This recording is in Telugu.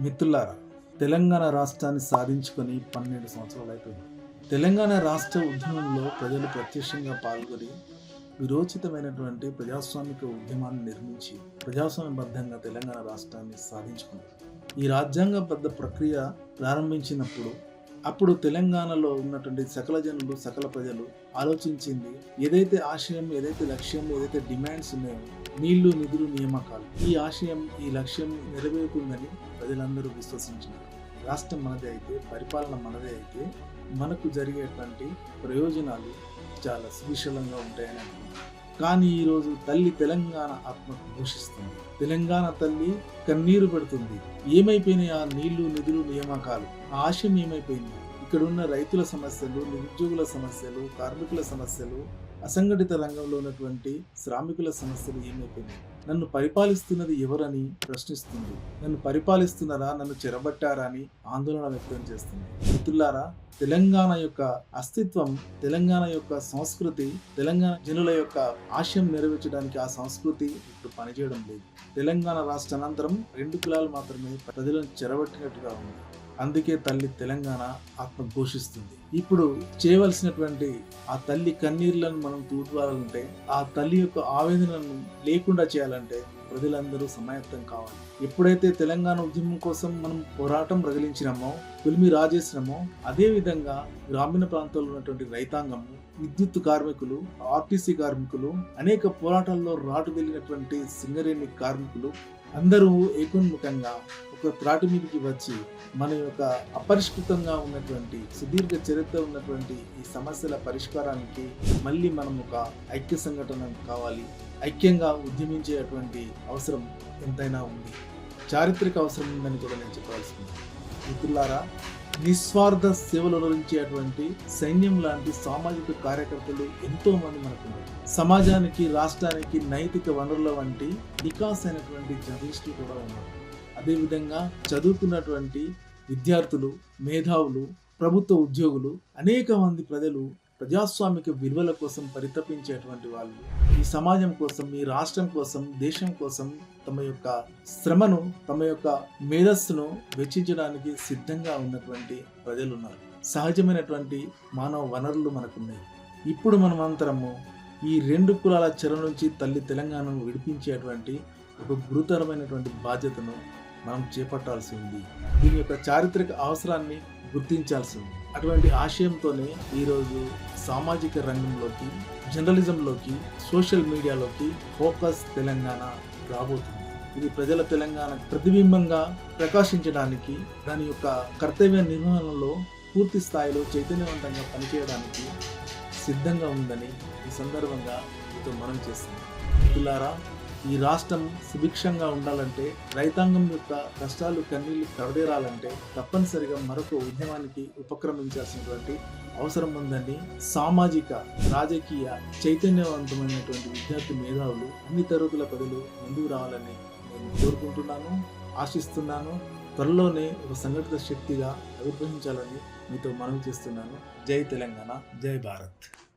మిత్రులారా, తెలంగాణ రాష్ట్రాన్ని సాధించుకొని 12 సంవత్సరాలు అయిపోయింది. తెలంగాణ రాష్ట్ర ఉద్యమంలో ప్రజలు ప్రత్యక్షంగా పాల్గొని విరోచితమైనటువంటి ప్రజాస్వామిక ఉద్యమాన్ని నిర్మించి ప్రజాస్వామ్యబద్ధంగా తెలంగాణ రాష్ట్రాన్ని సాధించుకున్నారు. ఈ రాజ్యాంగబద్ధ ప్రక్రియ ప్రారంభించినప్పుడు అప్పుడు తెలంగాణలో ఉన్నటువంటి సకల జనులు, సకల ప్రజలు ఆలోచించింది ఏదైతే ఆశయం, ఏదైతే లక్ష్యం, ఏదైతే డిమాండ్స్ ఉన్నాయో, నీళ్లు, నిధులు, నియామకాలు, ఈ ఆశయం, ఈ లక్ష్యం నెరవేరుతుందని ప్రజలందరూ విశ్వసించినారు. రాష్ట్రం మనదే అయితే, పరిపాలన మనదే అయితే మనకు జరిగేటువంటి ప్రయోజనాలు చాలా సువిశలంగా ఉంటాయని అనుకున్నాను. కానీ ఈరోజు తల్లి తెలంగాణ ఆత్మకు ఘోషిస్తుంది. తెలంగాణ తల్లి కన్నీరు పెడుతుంది. ఏమైపోయినాయి ఆ నీళ్లు, నిధులు, నియామకాలు? ఆ ఆశయం ఏమైపోయింది? ఇక్కడున్న రైతుల సమస్యలు, నిరుద్యోగుల సమస్యలు, కార్మికుల సమస్యలు, అసంఘటిత రంగంలో ఉన్నటువంటి శ్రామికుల సమస్యలు ఏమైపోయినాయి? నన్ను పరిపాలిస్తున్నది ఎవరని ప్రశ్నిస్తుంది. నన్ను పరిపాలిస్తున్నారా, నన్ను చెరబట్టారా అని ఆందోళన వ్యక్తం చేస్తుంది. మిత్రులారా, తెలంగాణ యొక్క అస్తిత్వం, తెలంగాణ యొక్క సంస్కృతి, తెలంగాణ జనుల యొక్క ఆశయం నెరవేర్చడానికి ఆ సంస్కృతి ఇప్పుడు పనిచేయడం లేదు. తెలంగాణ రాష్ట్ర అనంతరం 2 కులాలు మాత్రమే ప్రజలను చెరబట్టినట్టుగా ఉంది. అందుకే తల్లి తెలంగాణ ఆత్మ ఘోషిస్తుంది. ఇప్పుడు చేయవలసినటువంటి ఆ తల్లి కన్నీళ్లను మనం తూడ్వాలంటే, ఆ తల్లి యొక్క ఆవేదనను లేకుండా చేయాలంటే ప్రజలందరూ సమాయత్తం కావాలి. ఎప్పుడైతే తెలంగాణ ఉద్యమం కోసం మనం పోరాటం రగిలించినామో, పులిమి రాజేసినామో, అదే విధంగా గ్రామీణ ప్రాంతాల్లో ఉన్నటువంటి రైతాంగము, విద్యుత్ కార్మికులు, ఆర్టీసీ కార్మికులు, అనేక పోరాటాల్లో రాటు వెళ్ళినటువంటి సింగరేణి కార్మికులు అందరూ ఏకోన్ముఖంగా ఒక త్రాటి మీదకి వచ్చి మన యొక్క అపరిష్కృతంగా ఉన్నటువంటి సుదీర్ఘ చరిత్ర ఉన్నటువంటి ఈ సమస్యల పరిష్కారానికి మళ్ళీ మనం ఒక ఐక్య సంఘటన కావాలి. ఐక్యంగా ఉద్యమించేటువంటి అవసరం ఎంతైనా ఉంది. చారిత్రక అవసరం ఉందని కూడా నేను చెప్పాల్సింది. మిత్రులారా, నిస్వార్థ సేవలు నిర్వహించేటువంటి సైన్యం లాంటి సామాజిక కార్యకర్తలు ఎంతో మంది మనకున్నారు. సమాజానికి, రాష్ట్రానికి నైతిక వనరుల వంటి వికాస్ అయినటువంటి జర్నలిస్టులు కూడా ఉన్నారు. అదేవిధంగా చదువుకున్నటువంటి విద్యార్థులు, మేధావులు, ప్రభుత్వ ఉద్యోగులు, అనేక మంది ప్రజలు ప్రజాస్వామిక విలువల కోసం పరితపించేటువంటి వాళ్ళు ఈ సమాజం కోసం, ఈ రాష్ట్రం కోసం, దేశం కోసం తమ యొక్క శ్రమను, తమ యొక్క మేధస్సును వెచ్చించడానికి సిద్ధంగా ఉన్నటువంటి ప్రజలు ఉన్నారు. సహజమైనటువంటి మానవ వనరులు మనకున్నాయి. ఇప్పుడు మనం అంతరము ఈ 2 కులాల చెర నుంచి తల్లి తెలంగాణను విడిపించేటువంటి ఒక గురుతరమైనటువంటి బాధ్యతను మనం చేపట్టాల్సి ఉంది. దీని యొక్క చారిత్రక అవసరాన్ని గుర్తించాల్సి ఉంది. అటువంటి ఆశయంతోనే ఈరోజు సామాజిక రంగంలోకి, జర్నలిజంలోకి, సోషల్ మీడియాలోకి ఫోకస్ తెలంగాణ రాబోతుంది. ఇది ప్రజల తెలంగాణ ప్రతిబింబంగా ప్రకాశించడానికి, దాని యొక్క కర్తవ్య నిర్వహణలో పూర్తి స్థాయిలో చైతన్యవంతంగా పనిచేయడానికి సిద్ధంగా ఉందని ఈ సందర్భంగా మీతో మనం చేస్తున్నాం. మిత్రులారా, ఈ రాష్ట్రం సుభిక్షంగా ఉండాలంటే, రైతాంగం యొక్క కష్టాలు, కన్నీళ్లు కడదేరాలంటే తప్పనిసరిగా మరొక ఉద్యమానికి ఉపక్రమించాల్సినటువంటి అవసరం ఉందని సామాజిక, రాజకీయ చైతన్యవంతమైనటువంటి విద్యార్థి మేధావులు, అన్ని తరగతుల ప్రజలు ముందుకు రావాలని నేను కోరుకుంటున్నాను, ఆశిస్తున్నాను. త్వరలోనే ఒక సంఘటిత శక్తిగా ఆవిర్భవించాలని మీతో మనవి చేస్తున్నాను. జై తెలంగాణ, జై భారత్.